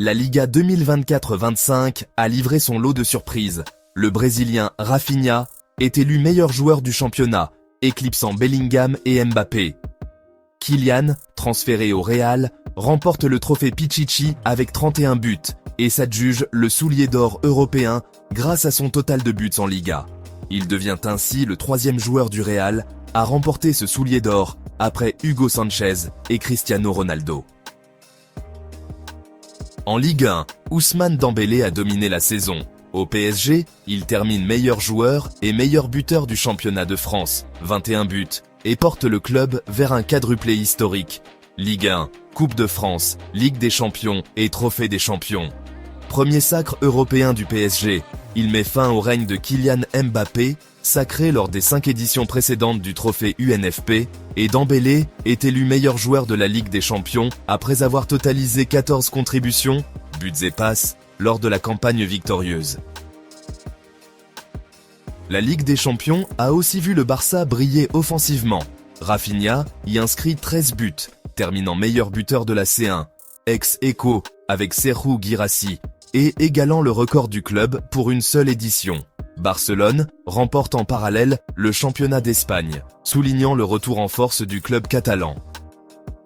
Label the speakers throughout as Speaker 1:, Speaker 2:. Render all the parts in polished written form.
Speaker 1: La Liga 2024-25 a livré son lot de surprises. Le Brésilien Rafinha est élu meilleur joueur du championnat, éclipsant Bellingham et Mbappé. Kylian, transféré au Real, remporte le trophée Pichichi avec 31 buts et s'adjuge le soulier d'or européen grâce à son total de buts en Liga. Il devient ainsi le 3e joueur du Real à remporter ce soulier d'or après Hugo Sanchez et Cristiano Ronaldo. En Ligue 1, Ousmane Dembélé a dominé la saison. Au PSG, il termine meilleur joueur et meilleur buteur du championnat de France, 21 buts, et porte le club vers un quadruplé historique. Ligue 1, Coupe de France, Ligue des Champions et Trophée des Champions. Premier sacre européen du PSG, il met fin au règne de Kylian Mbappé, sacré lors des 5 éditions précédentes du trophée UNFP, et Dembélé est élu meilleur joueur de la Ligue des Champions après avoir totalisé 14 contributions, buts et passes, lors de la campagne victorieuse. La Ligue des Champions a aussi vu le Barça briller offensivement. Rafinha y inscrit 13 buts, terminant meilleur buteur de la C1, ex-aequo avec Serhou Guirassy, et égalant le record du club pour une seule édition. Barcelone remporte en parallèle le championnat d'Espagne, soulignant le retour en force du club catalan.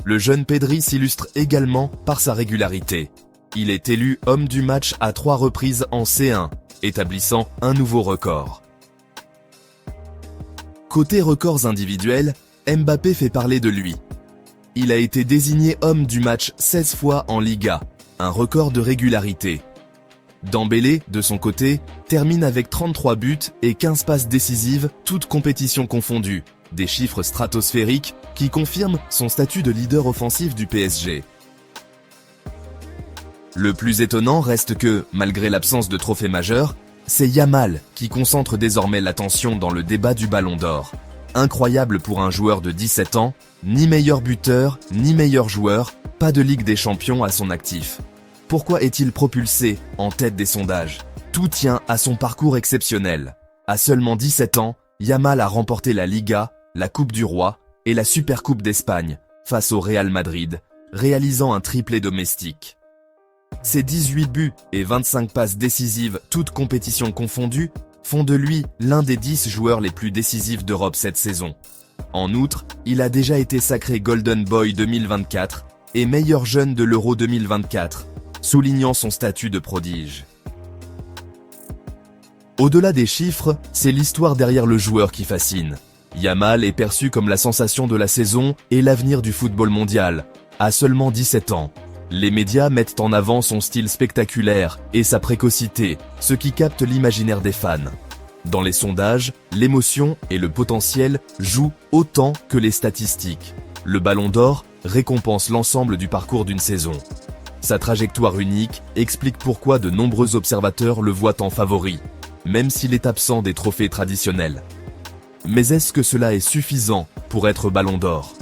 Speaker 1: Le jeune Pedri s'illustre également par sa régularité. Il est élu homme du match à 3 reprises en C1, établissant un nouveau record. Côté records individuels, Mbappé fait parler de lui. Il a été désigné homme du match 16 fois en Liga, un record de régularité. Dembélé, de son côté, termine avec 33 buts et 15 passes décisives, toutes compétitions confondues, des chiffres stratosphériques qui confirment son statut de leader offensif du PSG. Le plus étonnant reste que, malgré l'absence de trophée majeur, c'est Yamal qui concentre désormais l'attention dans le débat du Ballon d'Or. Incroyable pour un joueur de 17 ans, ni meilleur buteur, ni meilleur joueur, pas de Ligue des Champions à son actif. Pourquoi est-il propulsé en tête des sondages? Tout tient à son parcours exceptionnel. À seulement 17 ans, Yamal a remporté la Liga, la Coupe du Roi et la Supercoupe d'Espagne face au Real Madrid, réalisant un triplé domestique. Ses 18 buts et 25 passes décisives, toutes compétitions confondues, font de lui l'un des 10 joueurs les plus décisifs d'Europe cette saison. En outre, il a déjà été sacré Golden Boy 2024 et meilleur jeune de l'Euro 2024, soulignant son statut de prodige. Au-delà des chiffres, c'est l'histoire derrière le joueur qui fascine. Yamal est perçu comme la sensation de la saison et l'avenir du football mondial, à seulement 17 ans. Les médias mettent en avant son style spectaculaire et sa précocité, ce qui capte l'imaginaire des fans. Dans les sondages, l'émotion et le potentiel jouent autant que les statistiques. Le Ballon d'Or récompense l'ensemble du parcours d'une saison. Sa trajectoire unique explique pourquoi de nombreux observateurs le voient en favori, même s'il est absent des trophées traditionnels. Mais est-ce que cela est suffisant pour être Ballon d'Or ?